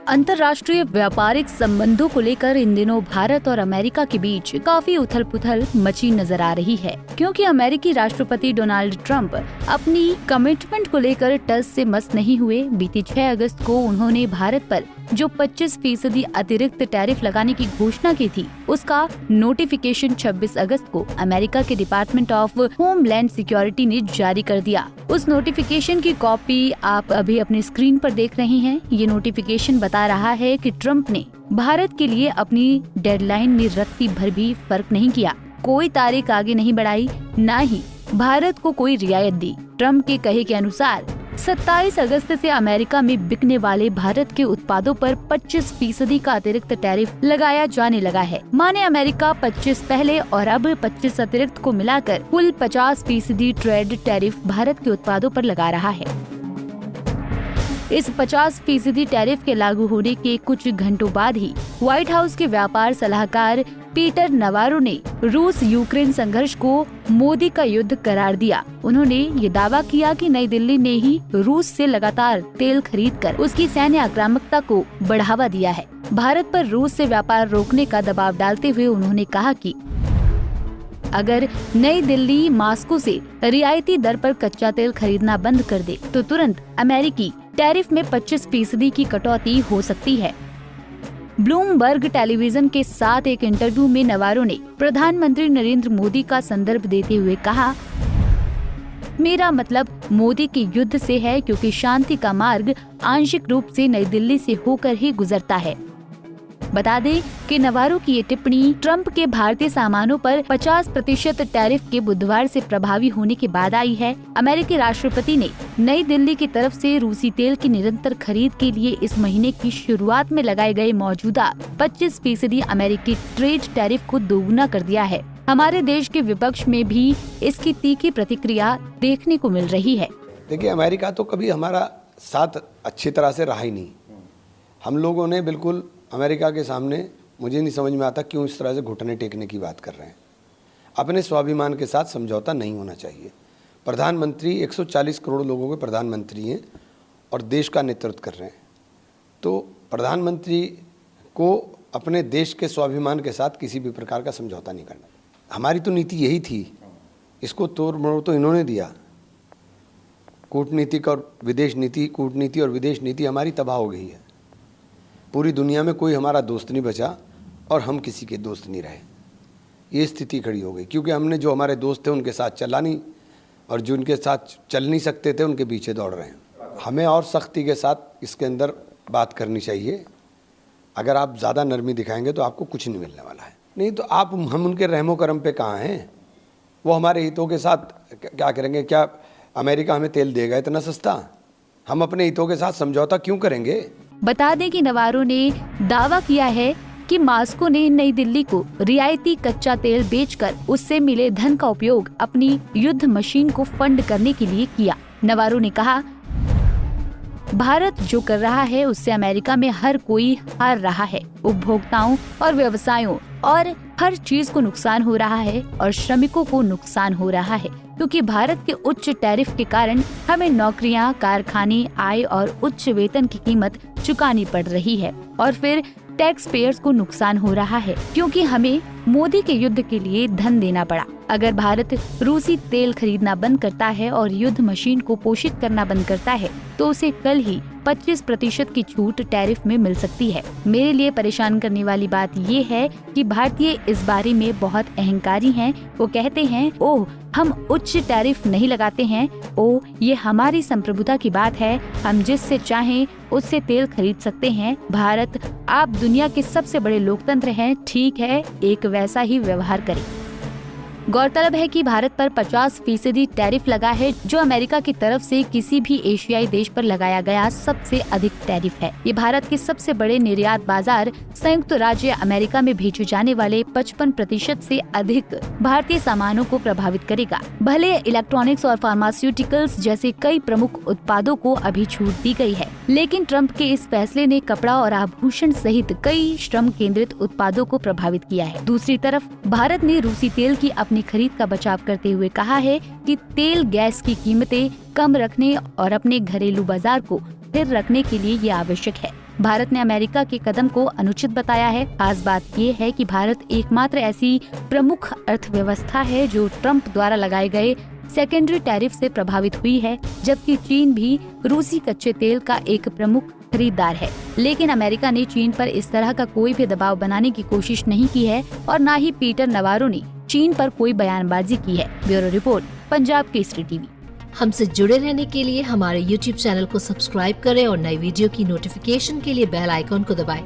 अंतर्राष्ट्रीय व्यापारिक संबंधों को लेकर इन दिनों भारत और अमेरिका के बीच काफी उथल-पुथल मची नजर आ रही है, क्योंकि अमेरिकी राष्ट्रपति डोनाल्ड ट्रंप अपनी कमिटमेंट को लेकर टस से मस नहीं हुए। बीती 6 अगस्त को उन्होंने भारत पर जो 25% अतिरिक्त टैरिफ लगाने की घोषणा की थी, उसका नोटिफिकेशन 26 अगस्त को अमेरिका के डिपार्टमेंट ऑफ होमलैंड सिक्योरिटी ने जारी कर दिया। उस नोटिफिकेशन की कॉपी आप अभी अपनी स्क्रीन पर देख रहे हैं। ये नोटिफिकेशन बता रहा है कि ट्रंप ने भारत के लिए अपनी डेडलाइन में रत्ती भर भी फर्क नहीं किया, कोई तारीख आगे नहीं बढ़ाई, न ही भारत को कोई रियायत दी। ट्रंप के कहे के अनुसार 27 अगस्त से अमेरिका में बिकने वाले भारत के उत्पादों पर 25% का अतिरिक्त टैरिफ लगाया जाने लगा है। माने अमेरिका 25 पहले और अब 25 अतिरिक्त को मिलाकर कुल 50% ट्रेड टैरिफ भारत के उत्पादों पर लगा रहा है। इस 50% टैरिफ के लागू होने के कुछ घंटों बाद ही व्हाइट हाउस के व्यापार सलाहकार पीटर नवारो ने रूस यूक्रेन संघर्ष को मोदी का युद्ध करार दिया। उन्होंने ये दावा किया कि नई दिल्ली ने ही रूस से लगातार तेल खरीदकर उसकी सैन्य आक्रामकता को बढ़ावा दिया है। भारत पर रूस से व्यापार रोकने का दबाव डालते हुए उन्होंने कहा कि अगर नई दिल्ली मास्को से रियायती दर पर कच्चा तेल खरीदना बंद कर दे तो तुरंत अमेरिकी टैरिफ में 25% की कटौती हो सकती है। ब्लूमबर्ग टेलीविजन के साथ एक इंटरव्यू में नवारो ने प्रधानमंत्री नरेंद्र मोदी का संदर्भ देते हुए कहा, मेरा मतलब मोदी के युद्ध से है, क्योंकि शांति का मार्ग आंशिक रूप से नई दिल्ली से होकर ही गुजरता है। बता दें कि नवारो की ये टिप्पणी ट्रंप के भारतीय सामानों पर 50% टैरिफ के बुधवार से प्रभावी होने के बाद आई है। अमेरिकी राष्ट्रपति ने नई दिल्ली की तरफ से रूसी तेल की निरंतर खरीद के लिए इस महीने की शुरुआत में लगाए गए मौजूदा 25% अमेरिकी ट्रेड टैरिफ को दोगुना कर दिया है। हमारे देश के विपक्ष में भी इसकी तीखी प्रतिक्रिया देखने को मिल रही है। देखिए, अमेरिका तो कभी हमारा साथ अच्छी तरह से रहा ही नहीं। हम लोगों ने बिल्कुल अमेरिका के सामने, मुझे नहीं समझ में आता क्यों इस तरह से घुटने टेकने की बात कर रहे हैं। अपने स्वाभिमान के साथ समझौता नहीं होना चाहिए। प्रधानमंत्री 140 करोड़ लोगों के प्रधानमंत्री हैं और देश का नेतृत्व कर रहे हैं, तो प्रधानमंत्री को अपने देश के स्वाभिमान के साथ किसी भी प्रकार का समझौता नहीं करना। हमारी तो नीति यही थी, इसको तोड़ मरोड़ तो इन्होंने दिया। कूटनीतिक और विदेश नीति, कूटनीति और विदेश नीति हमारी तबाह हो गई है। पूरी दुनिया में कोई हमारा दोस्त नहीं बचा और हम किसी के दोस्त नहीं रहे। ये स्थिति खड़ी हो गई, क्योंकि हमने जो हमारे दोस्त थे उनके साथ चला नहीं, और जो उनके साथ चल नहीं सकते थे उनके पीछे दौड़ रहे हैं। हमें और सख्ती के साथ इसके अंदर बात करनी चाहिए। अगर आप ज़्यादा नरमी दिखाएंगे तो आपको कुछ नहीं मिलने वाला है। नहीं तो हम उनके रहमो करम पे कहाँ हैं? वो हमारे हितों के साथ क्या करेंगे? क्या अमेरिका हमें तेल देगा इतना सस्ता? हम अपने हितों के साथ समझौता क्यों करेंगे? बता दें कि नवारो ने दावा किया है कि मास्को ने नई दिल्ली को रियायती कच्चा तेल बेचकर उससे मिले धन का उपयोग अपनी युद्ध मशीन को फंड करने के लिए किया। नवारो ने कहा, भारत जो कर रहा है उससे अमेरिका में हर कोई हार रहा है। उपभोक्ताओं और व्यवसायों और हर चीज को नुकसान हो रहा है और श्रमिकों को नुकसान हो रहा है, क्योंकि भारत के उच्च टैरिफ के कारण हमें नौकरियां, कारखाने, आय और उच्च वेतन की कीमत चुकानी पड़ रही है, और फिर टैक्स पेयर्स को नुकसान हो रहा है, क्योंकि हमें मोदी के युद्ध के लिए धन देना पड़ा। अगर भारत रूसी तेल खरीदना बंद करता है और युद्ध मशीन को पोषित करना बंद करता है तो उसे कल ही 25% की छूट टैरिफ में मिल सकती है। मेरे लिए परेशान करने वाली बात ये है कि भारतीय इस बारे में बहुत अहंकारी हैं। वो कहते हैं, ओह हम उच्च टैरिफ नहीं लगाते हैं, ओह ये हमारी संप्रभुता की बात है, हम जिससे चाहें उससे तेल खरीद सकते हैं। भारत, आप दुनिया के सबसे बड़े लोकतंत्र हैं, ठीक है, एक वैसा ही व्यवहार करें। गौरतलब है कि भारत पर 50% टैरिफ लगा है, जो अमेरिका की तरफ से किसी भी एशियाई देश पर लगाया गया सबसे अधिक टैरिफ है। ये भारत के सबसे बड़े निर्यात बाजार संयुक्त राज्य अमेरिका में भेजे जाने वाले 55% से अधिक भारतीय सामानों को प्रभावित करेगा। भले इलेक्ट्रॉनिक्स और फार्मास्यूटिकल्स जैसे कई प्रमुख उत्पादों को अभी छूट दी गई है, लेकिन ट्रंप के इस फैसले ने कपड़ा और आभूषण सहित कई श्रम केंद्रित उत्पादों को प्रभावित किया है। दूसरी तरफ भारत ने रूसी तेल की अपनी खरीद का बचाव करते हुए कहा है कि तेल गैस की कीमतें कम रखने और अपने घरेलू बाजार को स्थिर रखने के लिए ये आवश्यक है। भारत ने अमेरिका के कदम को अनुचित बताया है। खास बात ये है कि भारत एकमात्र ऐसी प्रमुख अर्थव्यवस्था है जो ट्रंप द्वारा लगाए गए सेकेंडरी टैरिफ से प्रभावित हुई है, जबकि चीन भी रूसी कच्चे तेल का एक प्रमुख खरीदार है। लेकिन अमेरिका ने चीन पर इस तरह का कोई भी दबाव बनाने की कोशिश नहीं की है और न ही पीटर नवारो ने चीन पर कोई बयानबाजी की है। Bureau report, Punjab Kesari TV. हमसे जुड़े रहने के लिए हमारे YouTube चैनल को सब्सक्राइब करें और नई वीडियो की नोटिफिकेशन के लिए बेल आइकॉन को दबाएं।